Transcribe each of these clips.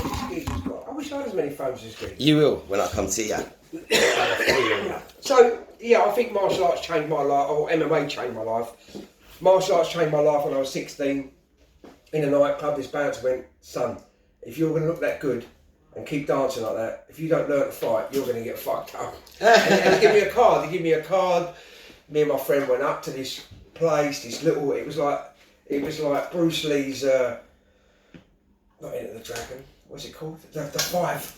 I wish I had as many phones as Greg. You will when I come see ya. So, yeah, I think martial arts changed my life, or MMA changed my life. Martial arts changed my life when I was 16. In a nightclub, this bouncer went, son, if you're going to look that good and keep dancing like that, if you don't learn to fight, you're going to get fucked up. and they give me a card. Me and my friend went up to this place, this little, it was like Bruce Lee's, not Enter the Dragon, what's it called? The five.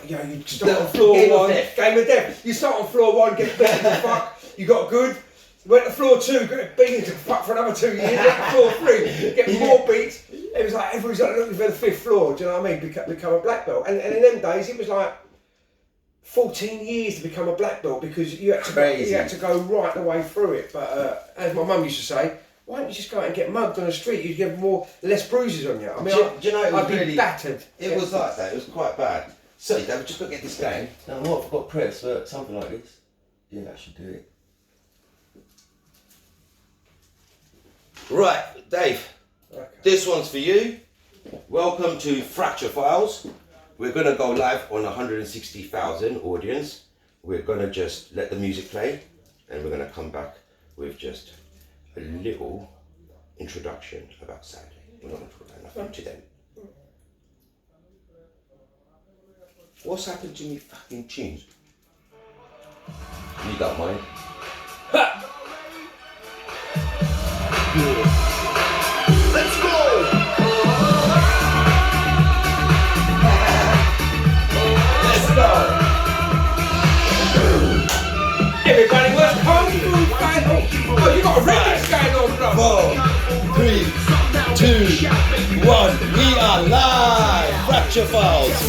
You know, you start on floor one, Game of Death. You start on floor one, get beaten to fuck, you got good. Went to floor two, got beaten to fuck for another 2 years. Went to floor three, get more beats. It was like everybody's like looking for the fifth floor. Do you know what I mean? Become a black belt. And in them days, it was like 14 years to become a black belt because you had to go right the way through it. But as my mum used to say, why don't you just go out and get mugged on the street? You'd get less bruises on you. I mean, do you know, it was I'd be really battered. It was like that. It was quite bad. So, David, just got to get this going. Now, what? I've got press for something like this. Yeah, I should do it. Right, Dave. Okay. This one's for you. Welcome to Fracture Files. We're going to go live on 160,000 audience. We're going to just let the music play and we're going to come back with just a little introduction about Saturday. We're not going to talk about nothing to them. What's happened to me fucking tunes? You don't mind? Ha! Let's go! Let's go! Everybody, what's Kung Fu Fighting? Oh, you got a remix going on, bro. 4, 3, 2, 1. We are live! Fracture Files.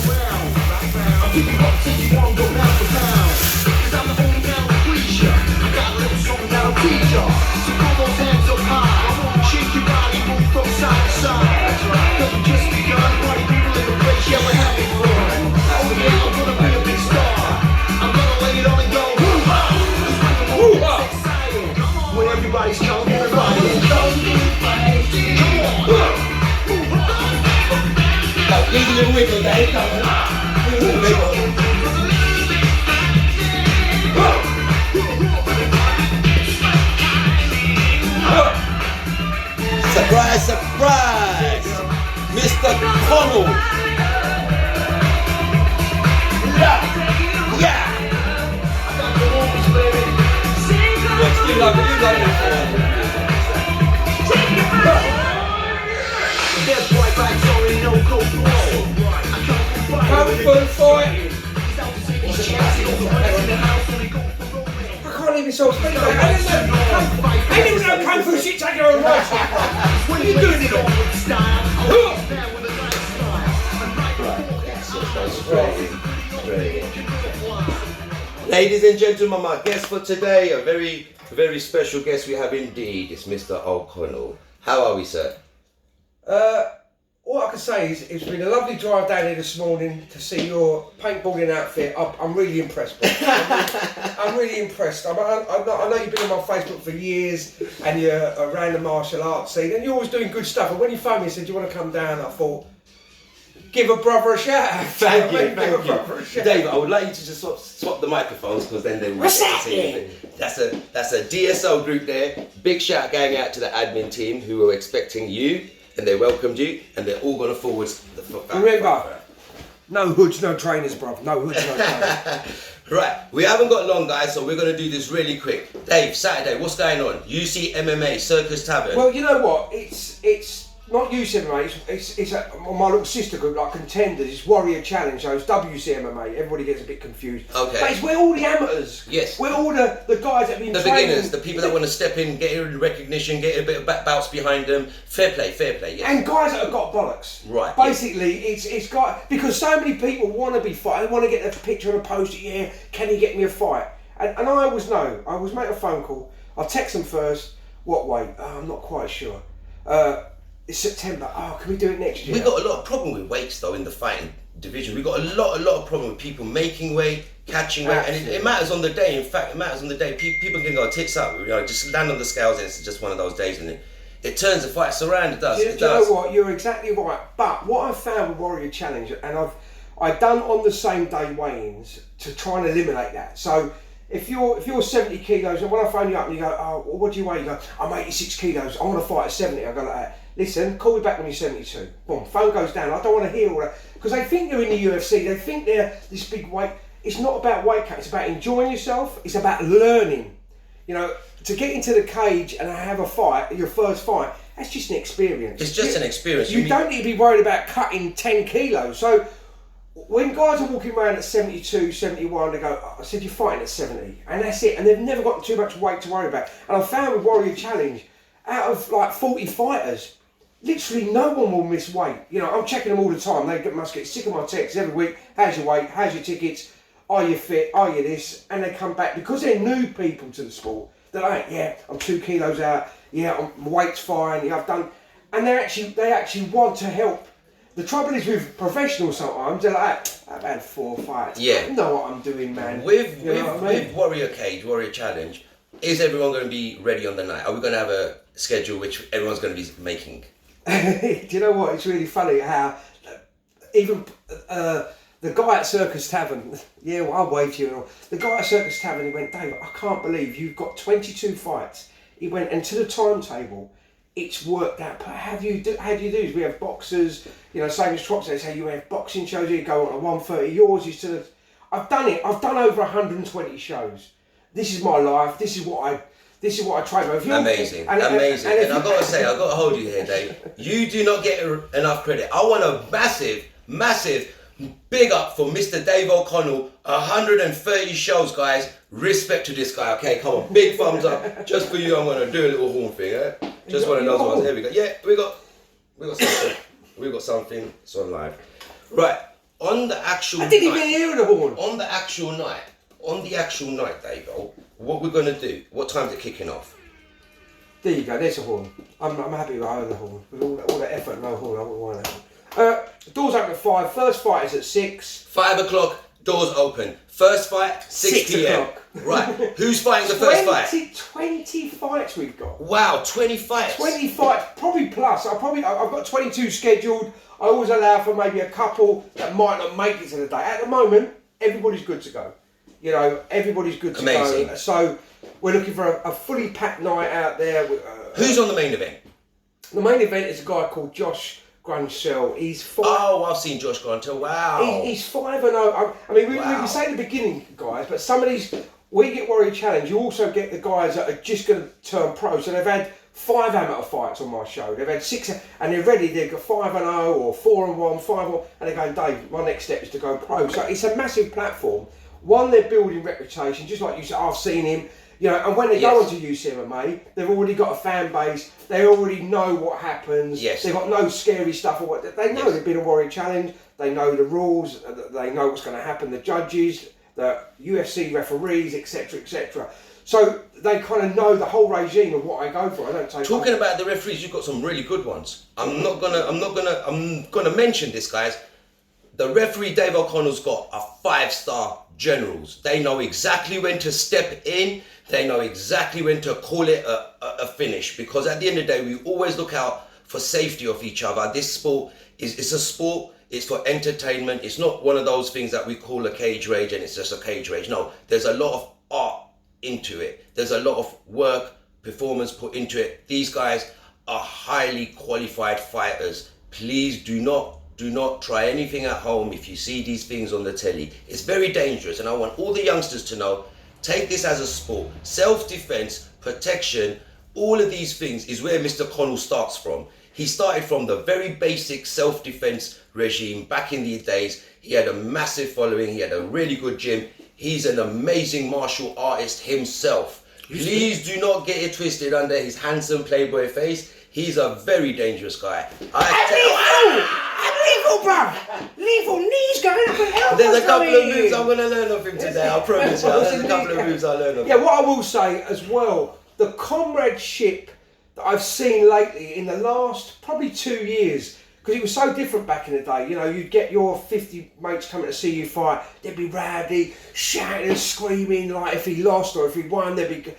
Everybody's coming, everybody is Give me a wiggle, Dave. Surprise, surprise! Mr. Connell! Yeah! You like it, Kung Fu Fighting. I can't even sort of speak about it. I didn't even know Kung Fu shit take your own life. What are you doing it all? Ladies and gentlemen, my guest for today, a very, very special guest we have indeed. It's Mr. O'Connell. How are we, sir? All I can say is it's been a lovely drive down here this morning to see your paintballing outfit. I'm really impressed, bro. I'm really impressed. I know you've been on my Facebook for years and you're around the martial arts scene and you're always doing good stuff. And when you phoned me and said you want to come down, I thought, give a brother a shout out. Thank you. Dave, I would like you to just swap the microphones because then they will What's get to see that? it. That's a DSO group there. Big shout going out to the admin team who were expecting you and they welcomed you and they're all going to forward the foot back. Remember, no hoods, no trainers, bruv. No hoods, no trainers. Right, we haven't got long, guys, so we're going to do this really quick. Dave, Saturday, what's going on? UCMMA, Circus Tavern. Well, you know what? It's not UCMMA. It's my little sister group, like Contenders. It's Warrior Challenge. So it's WCMMA. Everybody gets a bit confused. Okay. But it's where all the amateurs. Yes. Where all the guys that have been the training. beginners, the people that want to step in, get a recognition, get a bit of bouts behind them. Fair play, yes. And guys that have got bollocks. Right. Basically, it's got because so many people want to be fighting. They want to get a picture on a poster. Yeah, can he get me a fight? And I always know. I always make a phone call. I'll text them first. What weight? Oh, I'm not quite sure. It's September. Oh, can we do it next year? We got a lot of problem with weights though in the fighting division. We got a lot of problem with people making weight, catching weight, and it matters on the day. In fact, it matters on the day. People can go tits up, just land on the scales, and it's just one of those days, and It turns the fights around. It does. Do you know what? You're exactly right. But what I found with Warrior Challenge, and I've done on the same day weigh-ins to try and eliminate that. So if you're 70 kilos, and when I phone you up and you go, oh, well, what do you weigh? You go, I'm 86 kilos. I want to fight at 70. I go like that. Listen, call me back when you're 72. Boom, phone goes down. I don't want to hear all that because they think they're in the UFC. They think they're this big weight. It's not about weight cut. It's about enjoying yourself. It's about learning. You know, to get into the cage and have a fight, your first fight, that's just an experience. It's just an experience. You don't need to be worried about cutting 10 kilos. So when guys are walking around at 72, 71, they go, oh, I said, you're fighting at 70. And that's it. And they've never got too much weight to worry about. And I found with Warrior Challenge, out of like 40 fighters, literally no one will miss weight. You know, I'm checking them all the time. They must get sick of my texts every week. How's your weight? How's your tickets? Are you fit? Are you this? And they come back because they're new people to the sport. They're like, yeah, I'm 2 kilos out. Yeah, my weight's fine. Yeah, I've done, and they actually want to help. The trouble is with professionals sometimes they're like, I've had 4 fights. Yeah, I know what I'm doing, man. With Warrior Cage, Warrior Challenge, is everyone going to be ready on the night? Are we going to have a schedule which everyone's going to be making? Do you know what? It's really funny how even the guy at Circus Tavern, yeah, well, I'll wave to you. The guy at Circus Tavern, he went, Dave, I can't believe you've got 22 fights. He went, and to the timetable, it's worked out. But how do you do this? We have boxers, you know, same as Trop says, how you have boxing shows, you go on at 1:30. Yours is to the... I've done it. I've done over 120 shows. This is my life. This is what I train with. Amazing, amazing. And I've got to say, I've got to hold you here, Dave. You do not get enough credit. I want a massive big up for Mr. Dave O'Connell. 130 shows, guys. Respect to this guy. Okay, come on. Big thumbs up. Just for you, I'm going to do a little horn thing. Eh? Just one of those ones. Here we go. Yeah, we got something. We got something. It's on live. Right. On the actual I didn't even hear the horn. On the actual night, Dave, what we're going to do, what time's it kicking off? There you go, there's a horn. I'm happy with the horn. With all the effort, no horn, I wouldn't want that. Doors open at 5, first fight is at 6. 5 o'clock, doors open. First fight, 6 p.m. Right, who's fighting the first fight? 20 fights we've got. Wow, 20 fights. 20 fights, probably plus. I've got 22 scheduled. I always allow for maybe a couple that might not make it to the day. At the moment, everybody's good to go. You know, everybody's good to go. So we're looking for a fully packed night out there. Who's on the main event? The main event is a guy called Josh Grunchell. He's 5. Oh, I've seen Josh Grunchell. Wow. He's 5-0. I mean, we can say the beginning guys, but some of these, we get Warrior Challenge. You also get the guys that are just going to turn pro. So they've had 5 amateur fights on my show. They've had 6, and they're ready. They've got 5-0 or 4-1, 5-1, and they're going, Dave, my next step is to go pro. So it's a massive platform. One, they're building reputation, just like you said. I've seen him. You know, and when they go onto UCMMA, they've already got a fan base. They already know what happens. Yes. They've got no scary stuff or what. They know they've been a Warrior Challenge. They know the rules. They know what's going to happen. The judges, the UFC referees, etc., etc. So they kind of know the whole regime of what I go for. I don't take. Talking about the referees, you've got some really good ones. I'm gonna mention this, guys. The referee Dave O'Connell's got a 5-star generals. They know exactly when to step in. They know exactly when to call it a finish, because at the end of the day, we always look out for safety of each other. This sport it's a sport. It's for entertainment. It's not one of those things that we call a cage rage and it's just a cage rage. No, there's a lot of art into it. There's a lot of work, performance put into it. These guys are highly qualified fighters. Please do not try anything at home if you see these things on the telly. It's very dangerous, and I want all the youngsters to know, take this as a sport. Self-defense, protection, all of these things is where Mr. Connell starts from. He started from the very basic self-defense regime back in the days. He had a massive following. He had a really good gym. He's an amazing martial artist himself. Please do not get it twisted under his handsome playboy face. He's a very dangerous guy. Lethal knees going up and elbows. There's a couple of moves I'm going to learn of him today. I promise you. There's a couple of moves I learned of him. Yeah, what I will say as well, the comradeship that I've seen lately in the last probably 2 years, because it was so different back in the day. You know, you'd get your 50 mates coming to see you fight. They'd be rowdy, shouting and screaming like if he lost or if he won. They'd be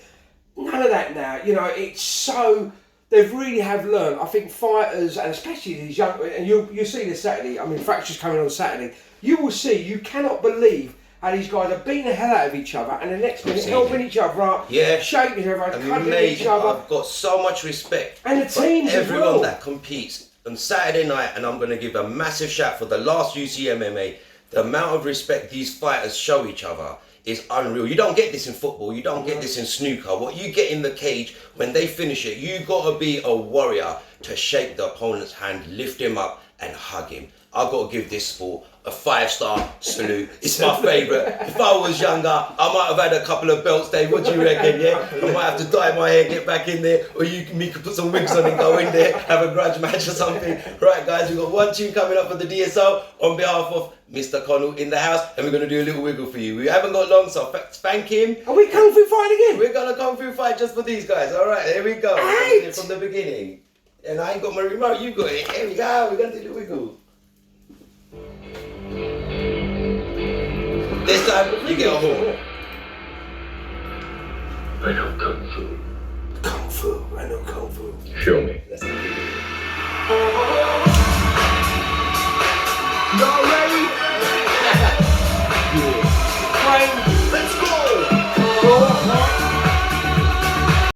none of that now. You know, it's so. They've really have learned. I think fighters, and especially these young, and you see this Saturday. I mean, Fracture's coming on Saturday. You will see. You cannot believe how these guys are beating the hell out of each other, and the next minute helping each other up, shaking everyone, cuddling each other. I've got so much respect and the teams for everyone as well. that competes on Saturday night, and I'm going to give a massive shout for the last UCMMA. The amount of respect these fighters show each other is unreal. You don't get this in football, you don't get this in snooker. What you get in the cage, when they finish it, you got to be a warrior to shake the opponent's hand, lift him up and hug him. I've got to give this sport a 5-star salute. It's my favourite. If I was younger, I might have had a couple of belts, Dave. What do you reckon, yeah? I might have to dye my hair, get back in there, or me could put some wigs on and go in there, have a grudge match or something. Right, guys, we've got one tune coming up for the DSO on behalf of Mr. Connell in the house, and we're going to do a little wiggle for you. We haven't got long, so spank him. Are we kung fu fight again? We're going to kung fu fight just for these guys. All right, here we go. Right. From the beginning. And I ain't got my remote, you got it. Here we go, we're going to do the wiggle. This time, you get a horn. I know Kung Fu. Kung fu. I know kung fu. Show me. That's the